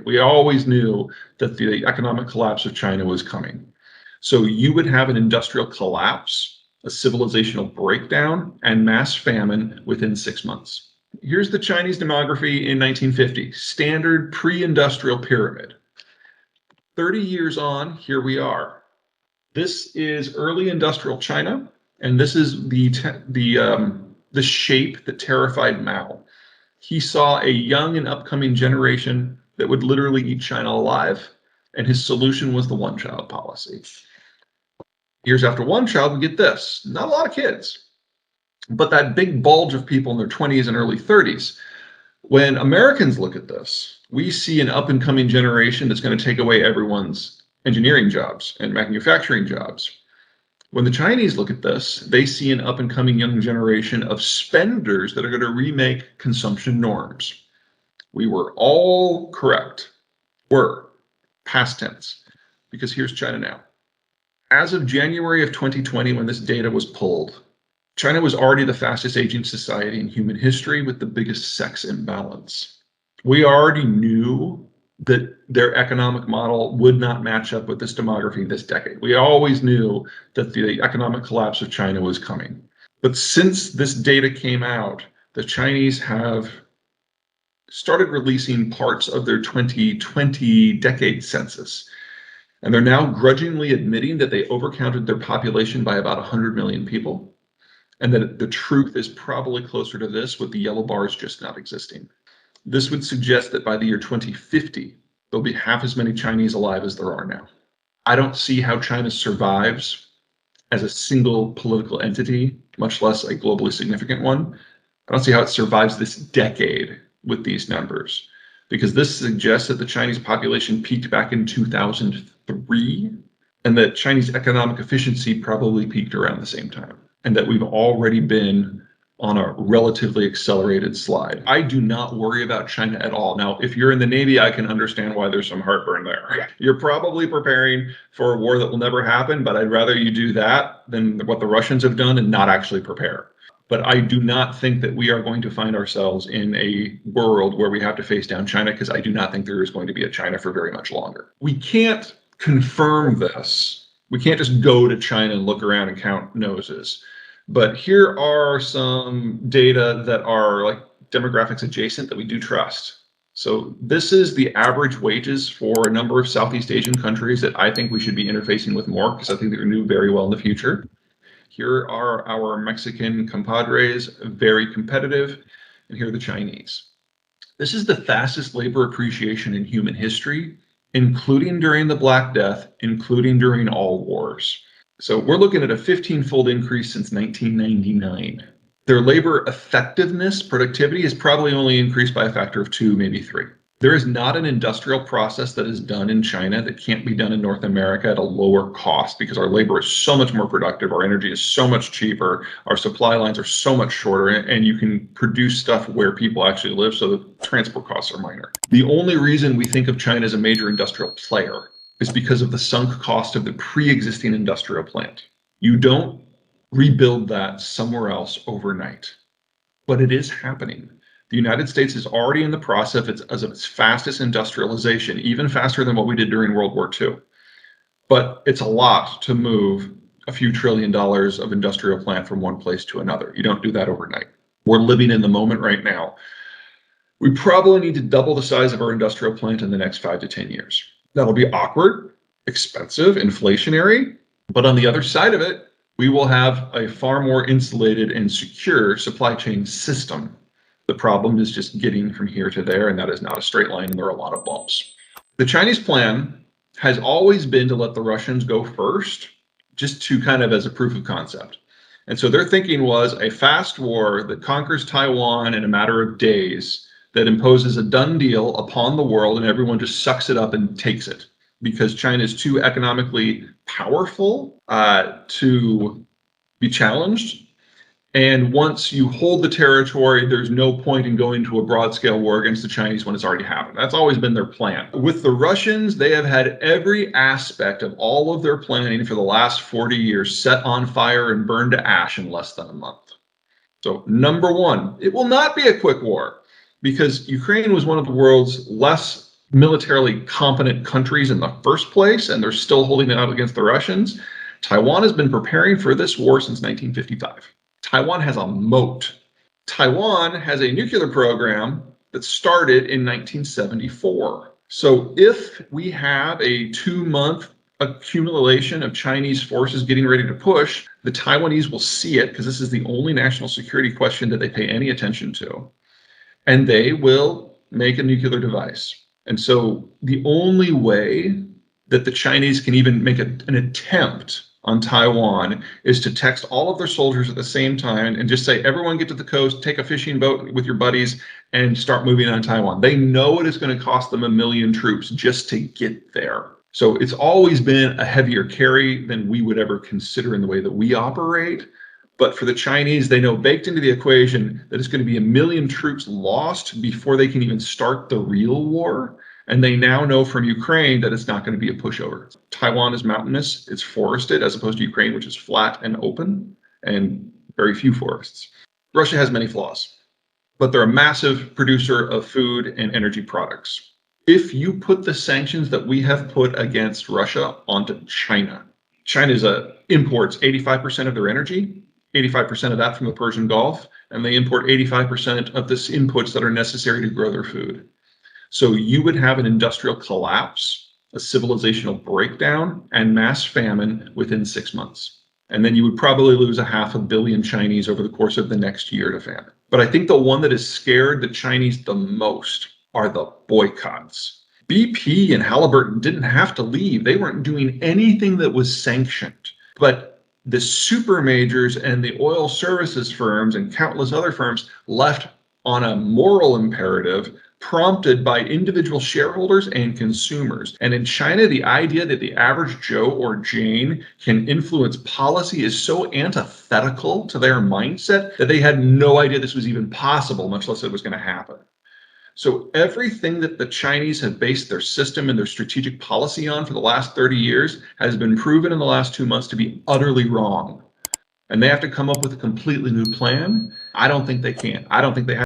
We always knew that the economic collapse of China was coming. So you would have an industrial collapse, a civilizational breakdown, and mass famine within 6 months. Here's the Chinese demography in 1950, standard pre-industrial pyramid. 30 years on, here we are. This is early industrial China, and this is the shape that terrified Mao. He saw a young and upcoming generation that would literally eat China alive, and his solution was the one-child policy. Years after one child, we get this. Not a lot of kids, but that big bulge of people in their 20s and early 30s. When Americans look at this, we see an up-and-coming generation that's going to take away everyone's engineering jobs and manufacturing jobs. When the Chinese look at this, they see an up-and-coming young generation of spenders that are going to remake consumption norms. We were all correct. Were. Past tense. Because here's China now. As of January of 2020, when this data was pulled, China was already the fastest aging society in human history with the biggest sex imbalance. We already knew that their economic model would not match up with this demography this decade. We always knew that the economic collapse of China was coming. But since this data came out, the Chinese have started releasing parts of their 2020 decade census. And they're now grudgingly admitting that they overcounted their population by about 100 million people. And that the truth is probably closer to this, with the yellow bars just not existing. This would suggest that by the year 2050, there'll be half as many Chinese alive as there are now. I don't see how China survives as a single political entity, much less a globally significant one. I don't see how it survives this decade with these numbers, because this suggests that the Chinese population peaked back in 2003, and that Chinese economic efficiency probably peaked around the same time, and that we've already been on a relatively accelerated slide. I do not worry about China at all. Now, if you're in the Navy, I can understand why there's some heartburn there. You're probably preparing for a war that will never happen, but I'd rather you do that than what the Russians have done and not actually prepare. But I do not think that we are going to find ourselves in a world where we have to face down China, because I do not think there is going to be a China for very much longer. We can't confirm this. We can't just go to China and look around and count noses. But here are some data that are like demographics adjacent that we do trust. So this is the average wages for a number of Southeast Asian countries that I think we should be interfacing with more, because I think they're going to do very well in the future. Here are our Mexican compadres, very competitive, and here are the Chinese. This is the fastest labor appreciation in human history, including during the Black Death, including during all wars. So we're looking at a 15-fold increase since 1999. Their labor effectiveness, productivity, has probably only increased by a factor of 2, maybe 3. There is not an industrial process that is done in China that can't be done in North America at a lower cost, because our labor is so much more productive, our energy is so much cheaper, our supply lines are so much shorter, and you can produce stuff where people actually live, so the transport costs are minor. The only reason we think of China as a major industrial player is because of the sunk cost of the pre-existing industrial plant. You don't rebuild that somewhere else overnight, but it is happening. The United States is already in the process of its fastest industrialization, even faster than what we did during World War II. But it's a lot to move a few $1 trillion of industrial plant from one place to another. You don't do that overnight. We're living in the moment right now. We probably need to double the size of our industrial plant in the next 5 to 10 years. That'll be awkward, expensive, inflationary, but on the other side of it, we will have a far more insulated and secure supply chain system. The problem is just getting from here to there, and that is not a straight line, and there are a lot of bumps. The Chinese plan has always been to let the Russians go first, just to kind of as a proof of concept. And so their thinking was a fast war that conquers Taiwan in a matter of days, that imposes a done deal upon the world, and everyone just sucks it up and takes it, because China is too economically powerful to be challenged. And once you hold the territory, there's no point in going to a broad-scale war against the Chinese when it's already happened. That's always been their plan. With the Russians, they have had every aspect of all of their planning for the last 40 years set on fire and burned to ash in less than a month. So number one, it will not be a quick war, because Ukraine was one of the world's less militarily competent countries in the first place, and they're still holding it out against the Russians. Taiwan has been preparing for this war since 1955. Taiwan has a moat. Taiwan has a nuclear program that started in 1974. So if we have a 2-month accumulation of Chinese forces getting ready to push, the Taiwanese will see it because this is the only national security question that they pay any attention to. And they will make a nuclear device. And so the only way that the Chinese can even make an attempt on Taiwan is to text all of their soldiers at the same time and just say, everyone get to the coast, take a fishing boat with your buddies, and start moving on Taiwan. They know it is going to cost them 1 million troops just to get there. So it's always been a heavier carry than we would ever consider in the way that we operate. But for the Chinese, they know baked into the equation that it's going to be 1 million troops lost before they can even start the real war. And they now know from Ukraine that it's not going to be a pushover. Taiwan is mountainous, it's forested, as opposed to Ukraine, which is flat and open and very few forests. Russia has many flaws, but they're a massive producer of food and energy products. If you put the sanctions that we have put against Russia onto China, China imports 85% of their energy, 85% of that from the Persian Gulf, and they import 85% of the inputs that are necessary to grow their food. So you would have an industrial collapse, a civilizational breakdown, and mass famine within 6 months. And then you would probably lose 500 million Chinese over the course of the next year to famine. But I think the one that has scared the Chinese the most are the boycotts. BP and Halliburton didn't have to leave. They weren't doing anything that was sanctioned. But the super majors and the oil services firms and countless other firms left on a moral imperative prompted by individual shareholders and consumers. And in China, the idea that the average Joe or Jane can influence policy is so antithetical to their mindset that they had no idea this was even possible, much less it was going to happen. So everything that the Chinese have based their system and their strategic policy on for the last 30 years has been proven in the last 2 months to be utterly wrong. And they have to come up with a completely new plan. I don't think they can. I don't think they have